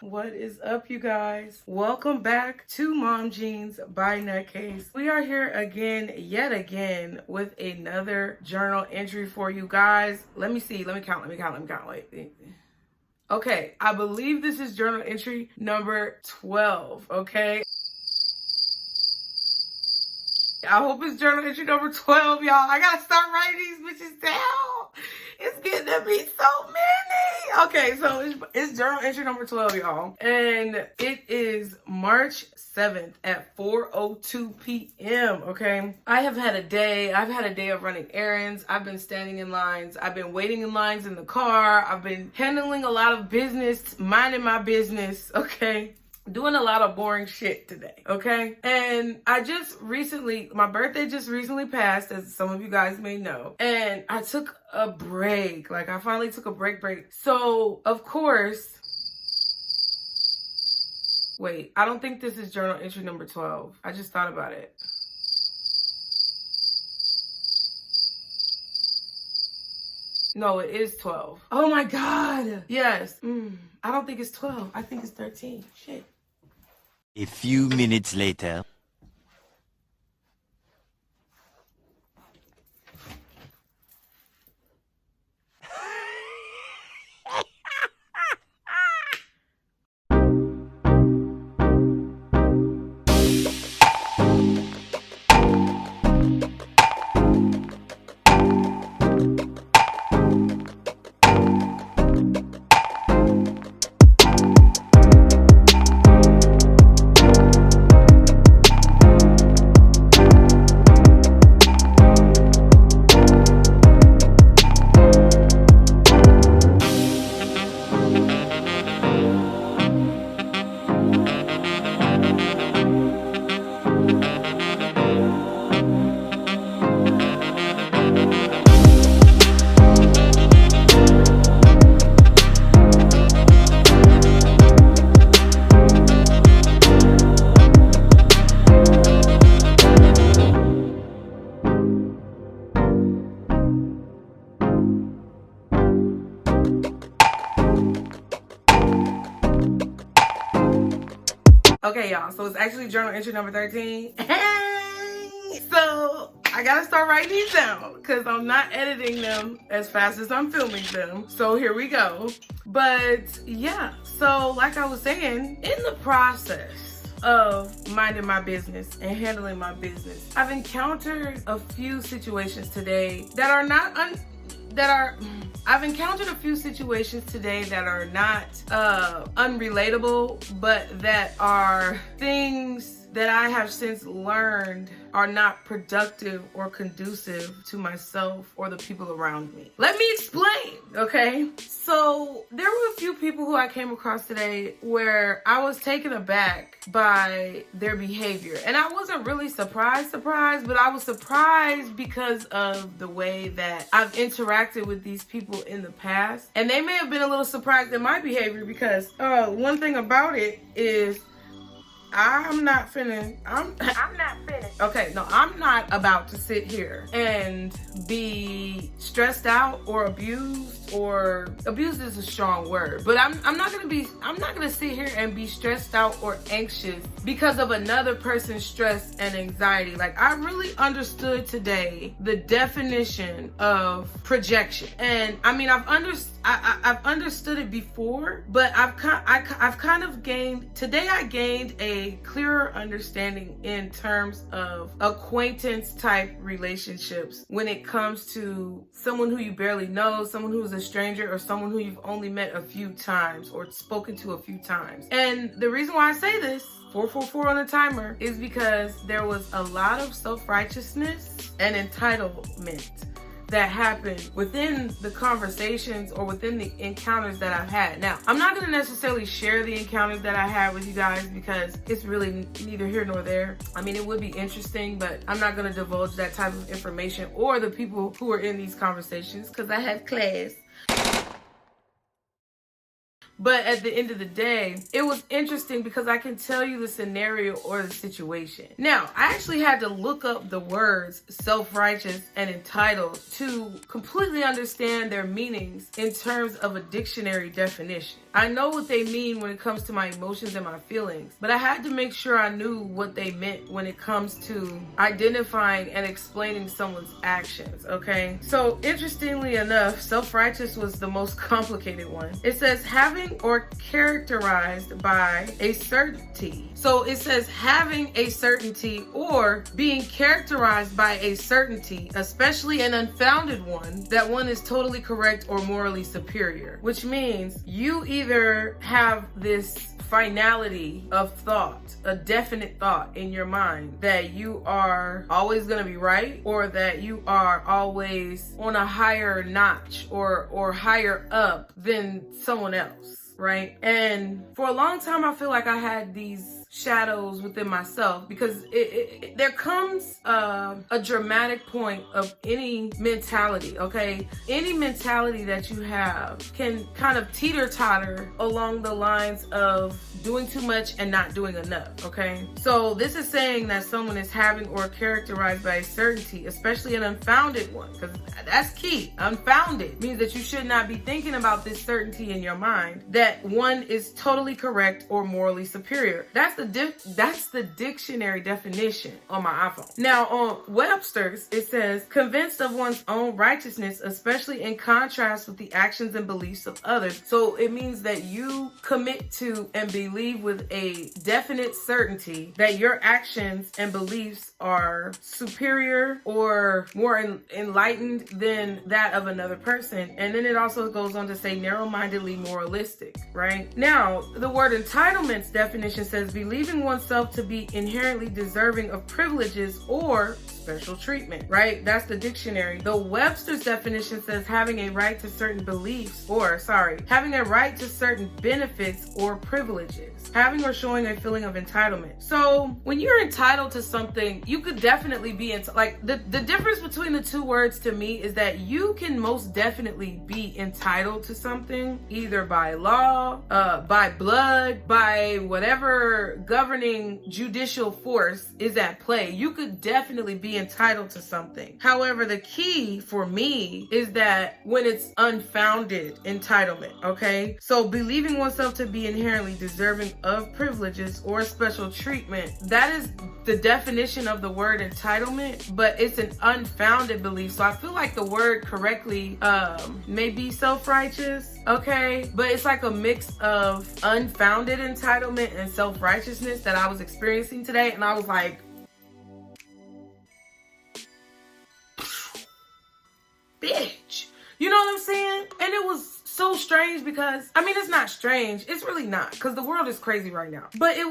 What is up, you guys? Welcome back to Mom Jeans by NUTCASE. We are here again, yet again, with another journal entry for you guys. Let me see. Let me count. Wait. Okay, I believe this is journal entry number 12, okay? I hope it's journal entry number 12, y'all. I gotta start writing these bitches down. It's getting to be so many. Okay, so it's journal entry number 12, y'all. And it is March 7th at 4:02 p.m., okay? I've had a day of running errands. I've been standing in lines. I've been waiting in lines in the car. I've been handling a lot of business, minding my business, okay? Doing a lot of boring shit today, okay? And my birthday just recently passed, as some of you guys may know. And I took a break. Like, I finally took a break. So, of course, wait, I don't think this is journal entry number 12. I just thought about it. No, it is 12. Oh my God. Yes. I don't think it's 12. I think it's 13. Shit. A few minutes later. Okay, y'all, so it's actually journal entry number 13. Hey! So I gotta start writing these down because I'm not editing them as fast as I'm filming them. So here we go. But yeah, so like I was saying, in the process of minding my business and handling my business, I've encountered a few situations today that are not unrelatable, but that are things that I have since learned are not productive or conducive to myself or the people around me. Let me explain, okay? So there were a few people who I came across today where I was taken aback by their behavior. And I wasn't really surprised, but I was surprised because of the way that I've interacted with these people in the past. And they may have been a little surprised at my behavior because one thing about it is I'm not finished. Okay, no, I'm not about to sit here and be stressed out or abused, or abused is a strong word, but I'm not gonna sit here and be stressed out or anxious because of another person's stress and anxiety. Like, I really understood today the definition of projection. And I mean, I've understood it before, but I've kind of gained, today I gained a clearer understanding in terms of acquaintance type relationships when it comes to someone who you barely know, someone who's a stranger, or someone who you've only met a few times or spoken to a few times. And the reason why I say this, 444 on the timer, is because there was a lot of self-righteousness and entitlement that happened within the conversations or within the encounters that I've had. Now, I'm not going to necessarily share the encounters that I had with you guys because it's really neither here nor there. I mean, it would be interesting, but I'm not going to divulge that type of information or the people who are in these conversations because I have class. But at the end of the day, it was interesting because I can tell you the scenario or the situation. Now, I actually had to look up the words self-righteous and entitled to completely understand their meanings in terms of a dictionary definition. I know what they mean when it comes to my emotions and my feelings, but I had to make sure I knew what they meant when it comes to identifying and explaining someone's actions, okay? So, interestingly enough, self-righteous was the most complicated one. It says having or characterized by a certainty. So it says having a certainty or being characterized by a certainty, especially an unfounded one, that one is totally correct or morally superior, which means you either have this finality of thought, a definite thought in your mind that you are always going to be right, or that you are always on a higher notch or higher up than someone else, right? And for a long time, I feel like I had these shadows within myself because there comes a dramatic point of any mentality, okay? Any mentality that you have can kind of teeter-totter along the lines of doing too much and not doing enough, okay? So this is saying that someone is having or characterized by a certainty, especially an unfounded one, because that's key. Unfounded means that you should not be thinking about this certainty in your mind that one is totally correct or morally superior. That's the dictionary definition on my iPhone. Now on Webster's, it says convinced of one's own righteousness, especially in contrast with the actions and beliefs of others. So it means that you commit to and believe with a definite certainty that your actions and beliefs are superior or more enlightened than that of another person. And then it also goes on to say narrow-mindedly moralistic, right? Now, the word entitlements definition says believing oneself to be inherently deserving of privileges or special treatment, right? That's the dictionary. The Webster's definition says having a right to certain beliefs having a right to certain benefits or privileges, having or showing a feeling of entitlement. So when you're entitled to something, you could definitely be the difference between the two words to me is that you can most definitely be entitled to something either by law, by blood, by whatever governing judicial force is at play. You could definitely be entitled to something. However, the key for me is that when it's unfounded entitlement, okay? So believing oneself to be inherently deserving of privileges or special treatment, that is the definition of the word entitlement, but it's an unfounded belief. So I feel like the word correctly may be self-righteous, okay? But it's like a mix of unfounded entitlement and self-righteousness that I was experiencing today, and I was like, bitch. You know what I'm saying? And it was so strange because, I mean, it's not strange. It's really not, because the world is crazy right now. But I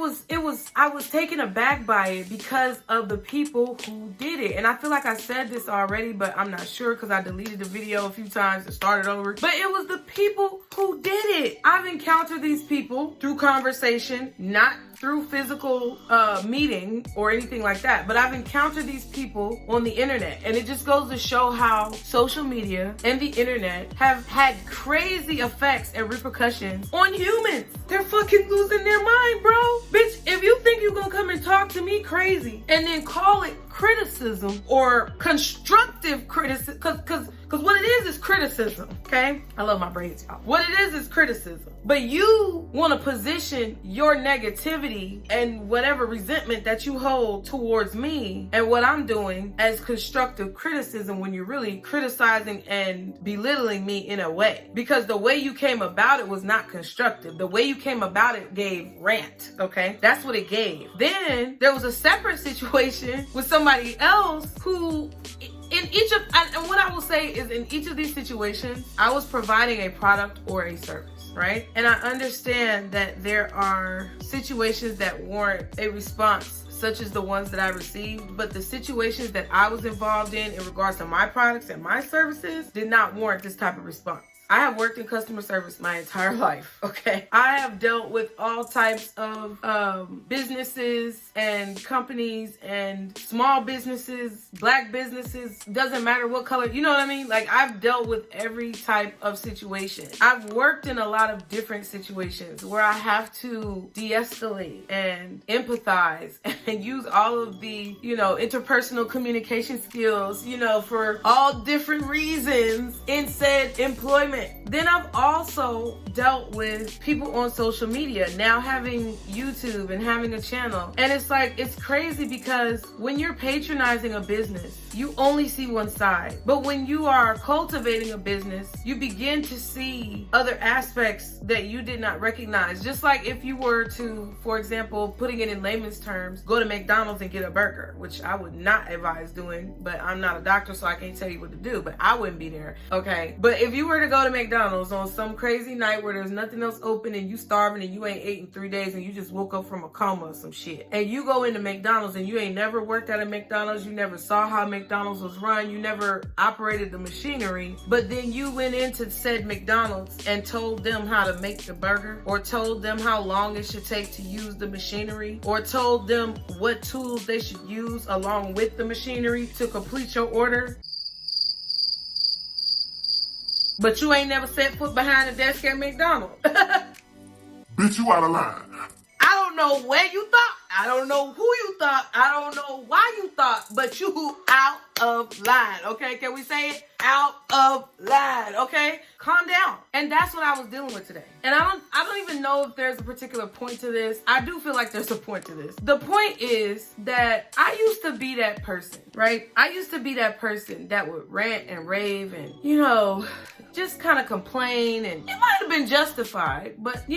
was taken aback by it because of the people who did it. And I feel like I said this already, but I'm not sure because I deleted the video a few times and started over. But it was the people who did it. I've encountered these people through conversation, not through physical meeting or anything like that, but I've encountered these people on the internet, and it just goes to show how social media and the internet have had crazy effects and repercussions on humans. They're fucking losing their mind, bro. Bitch, if you think you're gonna come and talk to me crazy and then call it criticism or constructive criticism, because what it is criticism, okay? I love my braids, y'all. What it is criticism. But you want to position your negativity and whatever resentment that you hold towards me and what I'm doing as constructive criticism when you're really criticizing and belittling me in a way. Because the way you came about it was not constructive. The way you came about it gave rant, okay? That's what it gave. Then there was a separate situation with somebody else who, and what I will say is in each of these situations, I was providing a product or a service, right? And I understand that there are situations that warrant a response such as the ones that I received, but the situations that I was involved in regards to my products and my services did not warrant this type of response. I have worked in customer service my entire life, okay? I have dealt with all types of businesses and companies and small businesses, black businesses, doesn't matter what color, you know what I mean? Like, I've dealt with every type of situation. I've worked in a lot of different situations where I have to de-escalate and empathize and use all of the, interpersonal communication skills, for all different reasons in said employment. Then I've also dealt with people on social media, now having YouTube and having a channel. And it's crazy because when you're patronizing a business, you only see one side. But when you are cultivating a business, you begin to see other aspects that you did not recognize. Just like if you were to, for example, putting it in layman's terms, go to McDonald's and get a burger, which I would not advise doing, but I'm not a doctor, so I can't tell you what to do, but I wouldn't be there, okay? But if you were to go to McDonald's on some crazy night where there's nothing else open and you starving and you ain't ate in 3 days and you just woke up from a coma or some shit, and you go into McDonald's and you ain't never worked at a McDonald's, you never saw how McDonald's was run, you never operated the machinery, but then you went into said McDonald's and told them how to make the burger, or told them how long it should take to use the machinery, or told them what tools they should use along with the machinery to complete your order. But you ain't never set foot behind a desk at McDonald's. Bitch, you out of line. I don't know where you thought. I don't know who you thought. I don't know why you thought, but you out of line, okay? Can we say it? Out of line, okay? Calm down. And that's what I was dealing with today. And I don't even know if there's a particular point to this. I do feel like there's a point to this. The point is that I used to be that person, right? I used to be that person that would rant and rave and, just kind of complain, and it might have been justified, but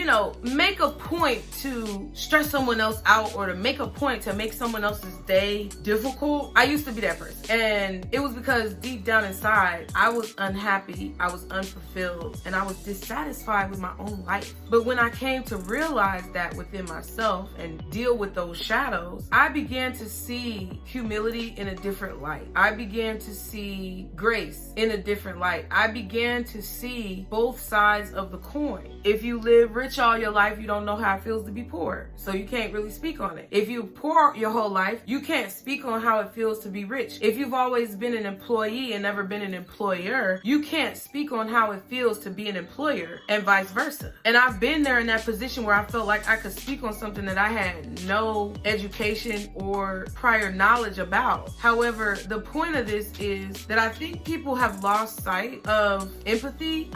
make a point to stress someone else out or to make a point to make someone else's day difficult. I used to be that person, and it was because deep down inside I was unhappy, I was unfulfilled, and I was dissatisfied with my own life. But when I came to realize that within myself and deal with those shadows, I began to see humility in a different light. I began to see grace in a different light. I began to see both sides of the coin. If you live rich all your life, you don't know how it feels to be poor, so you can't really speak on it. If you poor your whole life, you can't speak on how it feels to be rich. If you've always been an employee and never been an employer, you can't speak on how it feels to be an employer, and vice versa. And I've been there in that position where I felt like I could speak on something that I had no education or prior knowledge about. However, the point of this is that I think people have lost sight of empathy.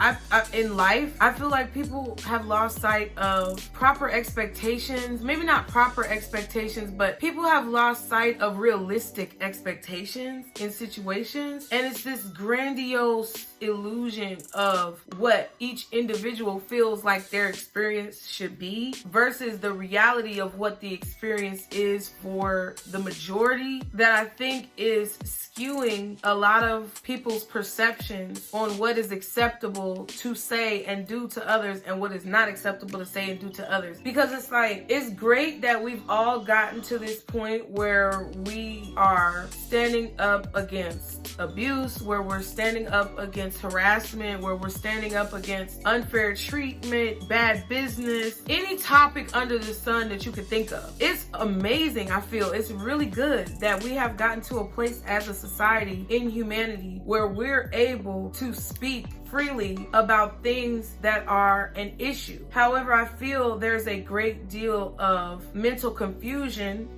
In life, I feel like people have lost sight of proper expectations. Maybe not proper expectations, but people have lost sight of realistic expectations in situations. And it's this grandiose illusion of what each individual feels like their experience should be versus the reality of what the experience is for the majority, that I think is skewing a lot of people's perceptions on what is acceptable to say and do to others and what is not acceptable to say and do to others. Because it's great that we've all gotten to this point where we are standing up against abuse, where we're standing up against harassment, where we're standing up against unfair treatment, bad business, any topic under the sun that you could think of. It's amazing. I feel it's really good that we have gotten to a place as a society in humanity where we're able to speak freely about things that are an issue. However, I feel there's a great deal of mental confusion,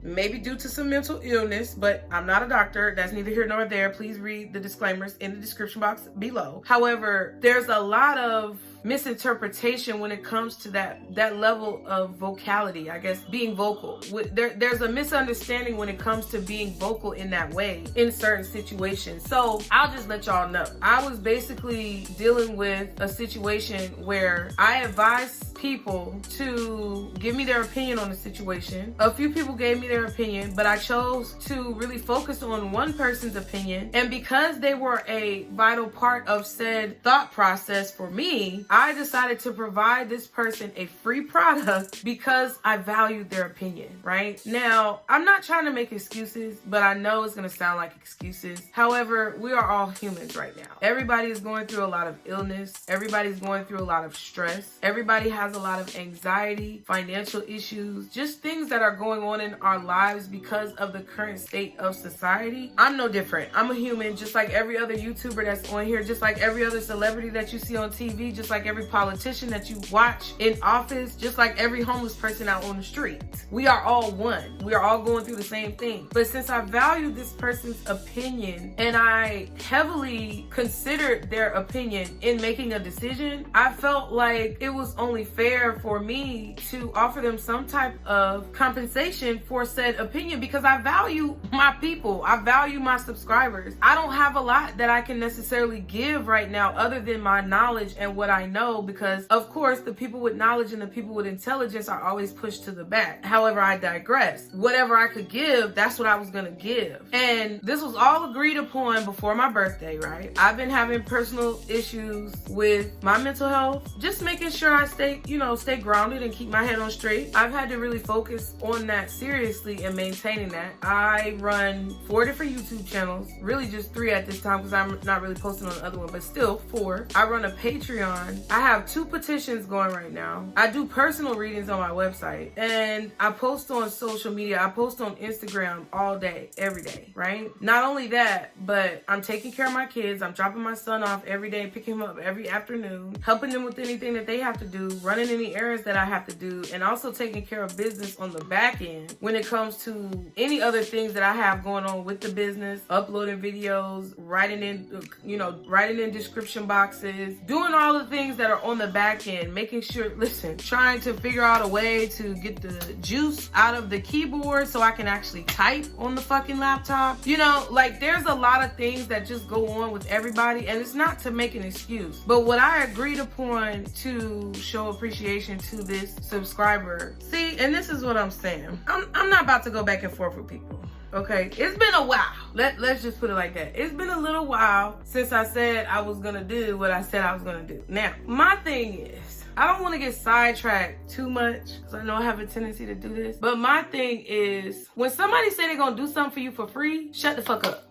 maybe due to some mental illness, but I'm not a doctor. That's neither here nor there. Please read the disclaimers in the description box below. However, there's a lot of misinterpretation when it comes to that level of vocality, I guess, being vocal. There's a misunderstanding when it comes to being vocal in that way in certain situations. So I'll just let y'all know. I was basically dealing with a situation where I advised people to give me their opinion on the situation. A few people gave me their opinion, but I chose to really focus on one person's opinion. And because they were a vital part of said thought process for me, I decided to provide this person a free product because I valued their opinion, right? Now, I'm not trying to make excuses, but I know it's going to sound like excuses. However, we are all humans right now. Everybody is going through a lot of illness. Everybody's going through a lot of stress. Everybody has a lot of anxiety, financial issues, just things that are going on in our lives because of the current state of society. I'm no different. I'm a human just like every other YouTuber that's on here, just like every other celebrity that you see on TV, just like every politician that you watch in office, just like every homeless person out on the street. We are all one. We are all going through the same thing. But since I value this person's opinion and I heavily considered their opinion in making a decision, I felt like it was only fair for me to offer them some type of compensation for said opinion because I value my people. I value my subscribers. I don't have a lot that I can necessarily give right now other than my knowledge and what I know, because of course the people with knowledge and the people with intelligence are always pushed to the back. However, I digress. Whatever I could give, that's what I was gonna give. And this was all agreed upon before my birthday, right? I've been having personal issues with my mental health, just making sure I stay grounded and keep my head on straight. I've had to really focus on that seriously and maintaining that. I run 4 different YouTube channels, really just 3 at this time because I'm not really posting on the other one, but still 4. I run a Patreon. I have 2 petitions going right now. I do personal readings on my website, and I post on social media. I post on Instagram all day, every day, right? Not only that, but I'm taking care of my kids. I'm dropping my son off every day, picking him up every afternoon, helping them with anything that they have to do, running any errands that I have to do, and also taking care of business on the back end when it comes to any other things that I have going on with the business, uploading videos, writing in description boxes, doing all the things that are on the back end, making sure, trying to figure out a way to get the juice out of the keyboard so I can actually type on the fucking laptop. There's a lot of things that just go on with everybody, and it's not to make an excuse, but what I agreed upon to show appreciation to this subscriber. See, and this is what I'm saying. I'm not about to go back and forth with people. Okay, it's been a while. Let's just put it like that. It's been a little while since I said I was gonna do what I said I was gonna do. Now, my thing is, I don't want to get sidetracked too much because I know I have a tendency to do this. But my thing is, when somebody say they're gonna do something for you for free, shut the fuck up.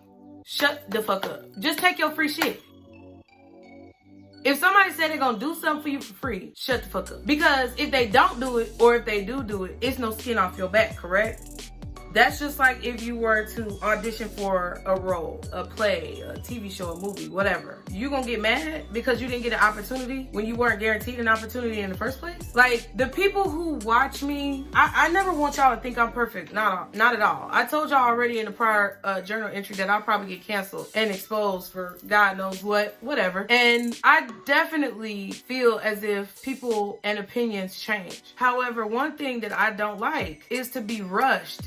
Shut the fuck up. Just take your free shit. If somebody say they're gonna do something for you for free, shut the fuck up. Because if they don't do it, or if they do it, it's no skin off your back, correct? That's just like if you were to audition for a role, a play, a TV show, a movie, whatever. You gonna get mad because you didn't get an opportunity when you weren't guaranteed an opportunity in the first place? Like, the people who watch me, I never want y'all to think I'm perfect. Not at all. I told y'all already in the prior journal entry that I'll probably get canceled and exposed for God knows what, whatever. And I definitely feel as if people and opinions change. However, one thing that I don't like is to be rushed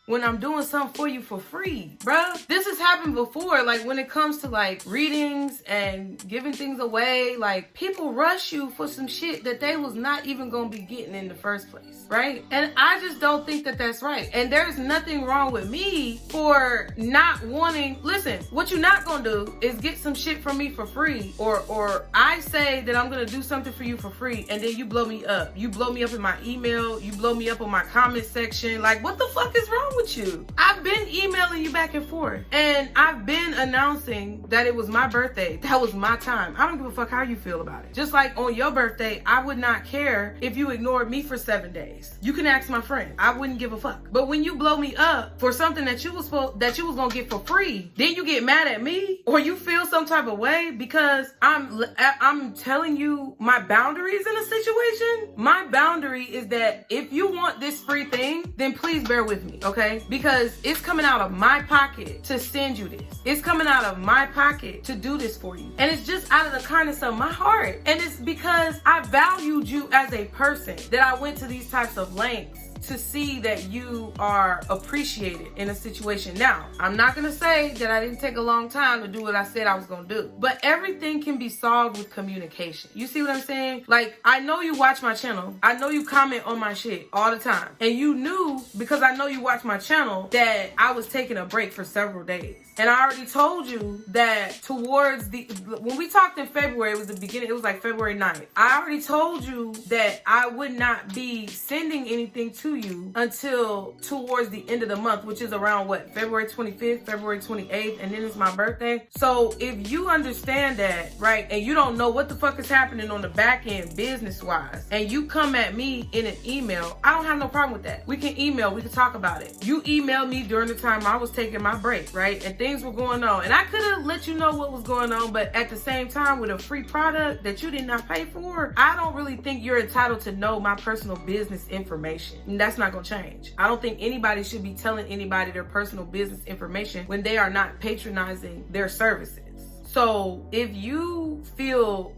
when I'm doing something for you for free, bruh. This has happened before, like when it comes to like readings and giving things away, like people rush you for some shit that they was not even gonna be getting in the first place, right? And I just don't think that that's right. And there's nothing wrong with me for not wanting, listen, what you're not gonna do is get some shit from me for free, or I say that I'm gonna do something for you for free and then you blow me up. You blow me up in my email, you blow me up on my comment section. Like, what the fuck is wrong with you? I've been emailing you back and forth, and I've been announcing that it was my birthday. That was my time. I don't give a fuck how you feel about it. Just like on your birthday, I would not care if you ignored me for 7 days. You can ask my friend. I wouldn't give a fuck. But when you blow me up for something that you was gonna get for free, then you get mad at me, or you feel some type of way because I'm telling you my boundaries in a situation. My boundary is that if you want this free thing, then please bear with me, okay? Because it's coming out of my pocket to send you this. It's coming out of my pocket to do this for you. And it's just out of the kindness of my heart. And it's because I valued you as a person that I went to these types of lengths to see that you are appreciated in a situation. Now, I'm not gonna say that I didn't take a long time to do what I said I was gonna do, but everything can be solved with communication. You see what I'm saying? Like, I know you watch my channel. I know you comment on my shit all the time. And you knew, because I know you watch my channel, that I was taking a break for several days. And I already told you that when we talked in February, it was the beginning, it was like February 9th. I already told you that I would not be sending anything to you until towards the end of the month, which is around what, February 25th, February 28th, and then it's my birthday. So if you understand that, right, and you don't know what the fuck is happening on the back end business-wise, and you come at me in an email, I don't have no problem with that. We can email, we can talk about it. You emailed me during the time I was taking my break, right, and things were going on, and I could have let you know what was going on, but at the same time, with a free product that you did not pay for, I don't really think you're entitled to know my personal business information. And that's not gonna change. I don't think anybody should be telling anybody their personal business information when they are not patronizing their services. So if you feel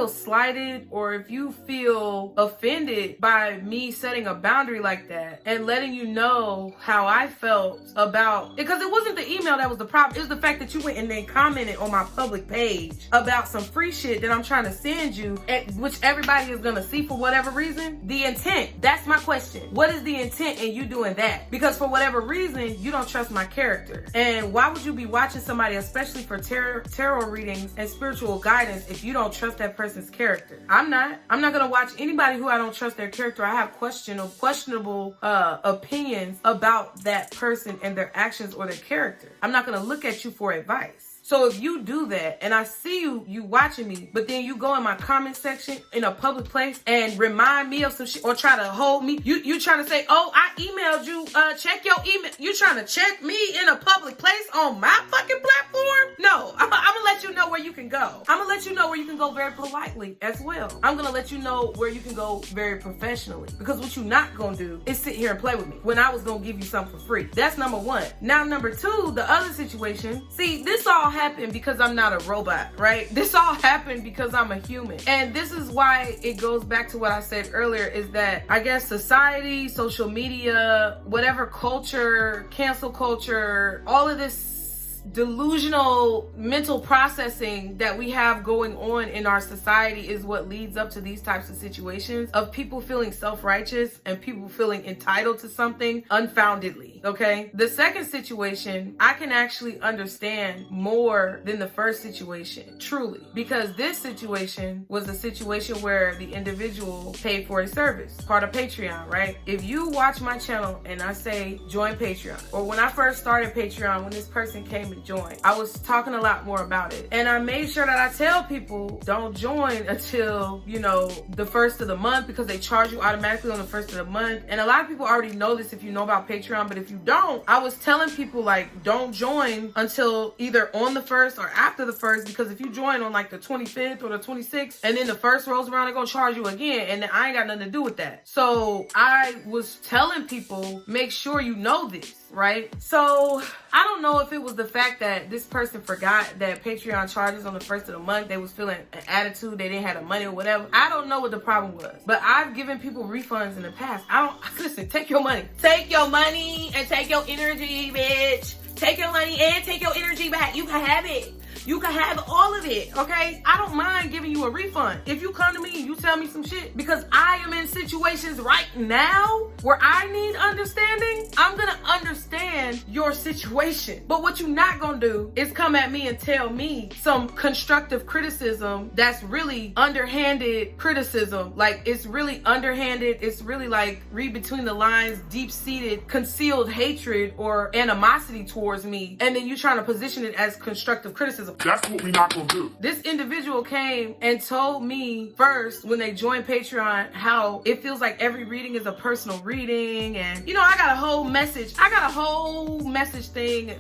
slighted, or if you feel offended by me setting a boundary like that and letting you know how I felt about, because it wasn't the email that was the problem, it was the fact that you went and then commented on my public page about some free shit that I'm trying to send you, which everybody is gonna see for whatever reason. The intent, that's my question. What is the intent in you doing that? Because for whatever reason, you don't trust my character. And why would you be watching somebody, especially for tarot readings and spiritual guidance, if you don't trust that person's character? I'm not gonna watch anybody who I don't trust their character. I have questionable opinions about that person and their actions or their character. I'm not gonna look at you for advice. So if you do that, and I see you watching me, but then you go in my comment section in a public place and remind me of some shit, or try to hold me, you trying to say, oh, I emailed you, check your email. You trying to check me in a public place on my fucking platform? No, I'm gonna let you know where you can go. I'm gonna let you know where you can go very politely as well. I'm gonna let you know where you can go very professionally, because what you're not gonna do is sit here and play with me when I was gonna give you something for free. That's number one. Now, number two, the other situation, see, this all happened because I'm not a robot, right? This all happened because I'm a human. And this is why it goes back to what I said earlier, is that I guess society, social media, whatever culture, cancel culture, all of this delusional mental processing that we have going on in our society is what leads up to these types of situations of people feeling self-righteous and people feeling entitled to something unfoundedly, okay? The second situation, I can actually understand more than the first situation, truly, because this situation was a situation where the individual paid for a service, part of Patreon, right? If you watch my channel and I say join Patreon, or when I first started Patreon, when this person came to join, I was talking a lot more about it, and I made sure that I tell people don't join until, you know, the first of the month, because they charge you automatically on the first of the month. And a lot of people already know this if you know about Patreon, but if you don't, I was telling people, like, don't join until either on the first or after the first, because if you join on like the 25th or the 26th and then the first rolls around, they're gonna charge you again, and then I ain't got nothing to do with that. So I was telling people, make sure you know this, right? So I don't know if it was the fact that this person forgot that Patreon charges on the first of the month. They was feeling an attitude, they didn't have the money or whatever. I don't know what the problem was, but I've given people refunds in the past. Listen, take your money. Take your money and take your energy, bitch. Take your money and take your energy back. You can have it. You can have all of it, okay? I don't mind giving you a refund. If you come to me and you tell me some shit, because I am in situations right now where I need understanding, I'm gonna understand your situation. But what you're not gonna do is come at me and tell me some constructive criticism that's really underhanded criticism. Like, it's really underhanded. It's really like, read between the lines, deep-seated, concealed hatred or animosity towards me. And then you trying to position it as constructive criticism. That's what we're not gonna do. This individual came and told me first when they joined Patreon how it feels like every reading is a personal reading, and you know, I got a whole message thing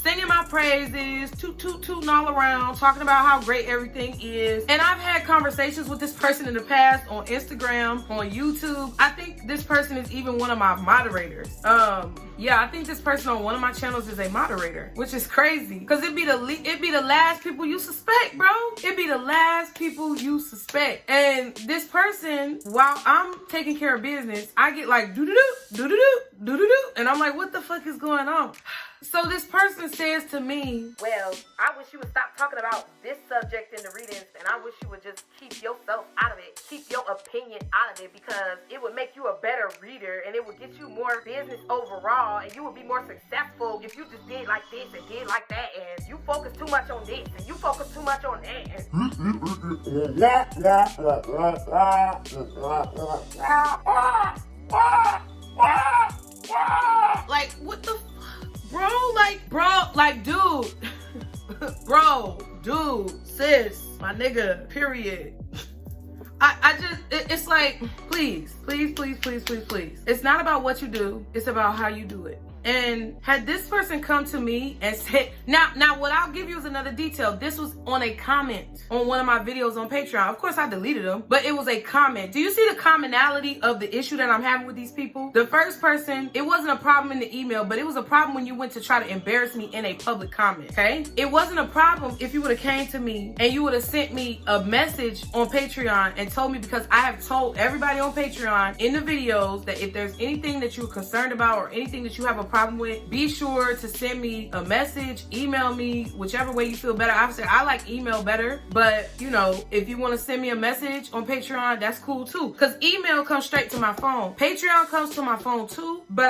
singing my praises, tooting all around, talking about how great everything is. And I've had conversations with this person in the past on Instagram, on YouTube. I think this person is even one of my moderators. Yeah, I think this person on one of my channels is a moderator, which is crazy, because it'd be the last last people you suspect, bro. It be the last people you suspect. And this person, while I'm taking care of business, I get like doo-doo-doo, doo-doo-doo, doo-doo-doo. And I'm like, what the fuck is going on? So this person says to me, well, I wish you would stop talking about this subject in the readings, and I wish you would just keep yourself out of it. Keep your opinion out of it, because it would make you a better reader, and it would get you more business overall, and you would be more successful if you just did like this and did like that, and you focus too much on this, and you focus too much on that. like, what the like, dude, dude, sis, my nigga, period. I just, it's like, please. It's not about what you do, it's about how you do it. And had this person come to me and said, now what I'll give you is another detail. This was on a comment on one of my videos on Patreon. Of course I deleted them, but it was a comment. Do you see the commonality of the issue that I'm having with these people? The first person, it wasn't a problem in the email, but it was a problem when you went to try to embarrass me in a public comment, okay? It wasn't a problem if you would have came to me and you would have sent me a message on Patreon and told me, because I have told everybody on Patreon in the videos that if there's anything that you're concerned about or anything that you have a problem with, be sure to send me a message, email me, whichever way you feel better. Obviously, I like email better, but you know, if you want to send me a message on Patreon, that's cool too. Because email comes straight to my phone. Patreon comes to my phone too, but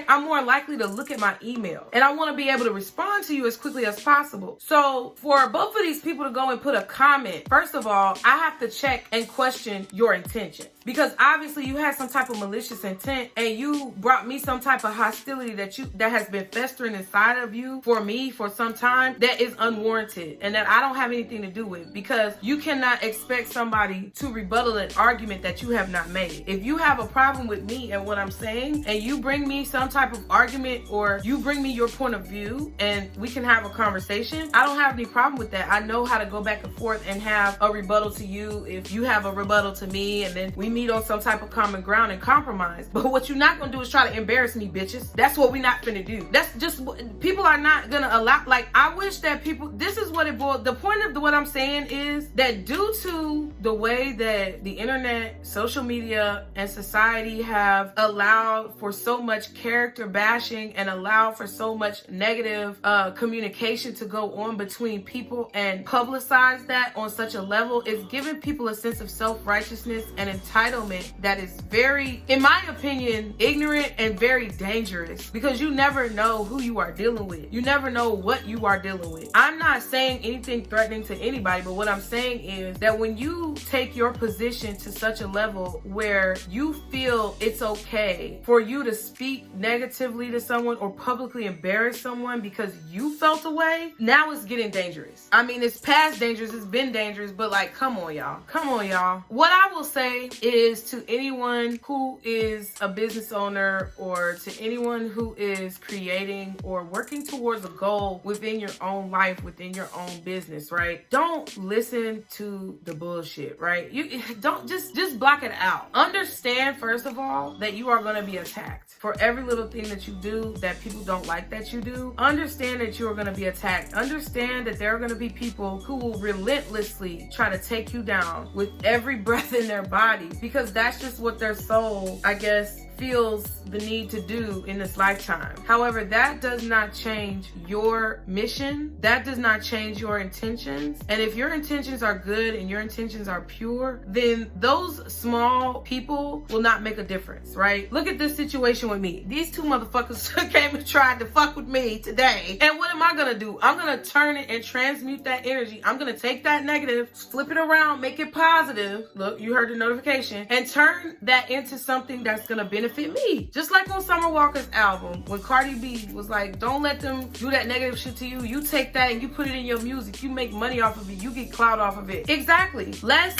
I'm more likely to look at my email. And I want to be able to respond to you as quickly as possible. So for both of these people to go and put a comment, first of all, I have to check and question your intention. Because obviously you had some type of malicious intent and you brought me some type of hostility that has been festering inside of you for me for some time that is unwarranted and that I don't have anything to do with, because you cannot expect somebody to rebuttal an argument that you have not made. If you have a problem with me and what I'm saying and you bring me some type of argument or you bring me your point of view and we can have a conversation, I don't have any problem with that. I know how to go back and forth and have a rebuttal to you if you have a rebuttal to me, and then we meet on some type of common ground and compromise. But what you're not gonna do is try to embarrass me, bitches. That's what we're not gonna do. That's just, people are not gonna allow, like, I wish that people, this is what it boils, the point of what I'm saying is that due to the way that the internet, social media, and society have allowed for so much character bashing and allowed for so much negative communication to go on between people and publicize that on such a level, it's giving people a sense of self-righteousness and entitlement that is very, in my opinion, ignorant and very dangerous, because you never know who you are dealing with. You never know what you are dealing with. I'm not saying anything threatening to anybody, but what I'm saying is that when you take your position to such a level where you feel it's okay for you to speak negatively to someone or publicly embarrass someone because you felt a way, now it's getting dangerous. I mean, it's past dangerous, it's been dangerous, but like, come on, y'all. Come on, y'all. What I will say is to anyone who is a business owner or to anyone who is creating or working towards a goal within your own life, within your own business, right? Don't listen to the bullshit, right? You don't, just block it out. Understand, first of all, that you are going to be attacked for every little thing that you do that people don't like that you do. Understand that you are going to be attacked. Understand that there are going to be people who will relentlessly try to take you down with every breath in their body, because that's just what their soul, I guess, feels the need to do in this lifetime. However, that does not change your mission. That does not change your intentions. And if your intentions are good and your intentions are pure, then those small people will not make a difference, right? Look at this situation with me. These two motherfuckers came and tried to fuck with me today. And what am I gonna do? I'm gonna turn it and transmute that energy. I'm gonna take that negative, flip it around, make it positive. Look, you heard the notification, and turn that into something that's gonna benefit me. Just like on Summer Walker's album, when Cardi B was like, don't let them do that negative shit to you. You take that and you put it in your music. You make money off of it. You get clout off of it. Exactly. Let's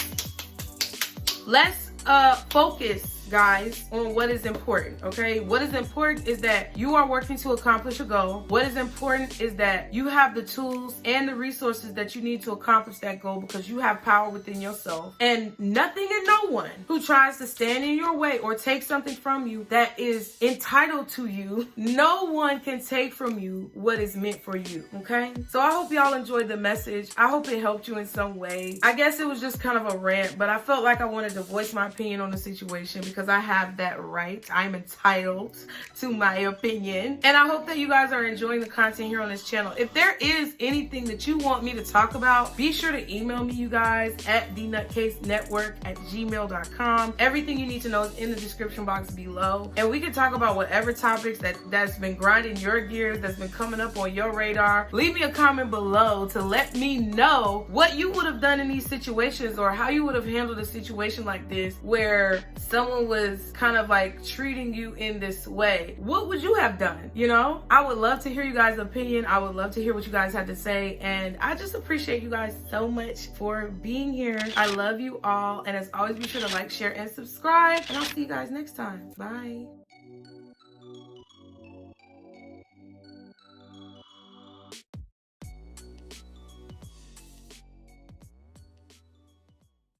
focus guys, on what is important, okay? What is important is that you are working to accomplish a goal. What is important is that you have the tools and the resources that you need to accomplish that goal, because you have power within yourself. And nothing and no one who tries to stand in your way or take something from you that is entitled to you, no one can take from you what is meant for you, okay? So I hope y'all enjoyed the message. I hope it helped you in some way. I guess it was just kind of a rant, but I felt like I wanted to voice my opinion on the situation because I have that right. I'm entitled to my opinion. And I hope that you guys are enjoying the content here on this channel. If there is anything that you want me to talk about, be sure to email me, you guys, at thenutcasenetwork@gmail.com. Everything you need to know is in the description box below. And we can talk about whatever topics that's been grinding your gears, that's been coming up on your radar. Leave me a comment below to let me know what you would have done in these situations, or how you would have handled a situation like this where someone was kind of like treating you in this way. What would you have done? You know, I would love to hear you guys' opinion. I would love to hear what you guys had to say. And I just appreciate you guys so much for being here. I love you all. And as always, be sure to like, share, and subscribe. And I'll see you guys next time. Bye.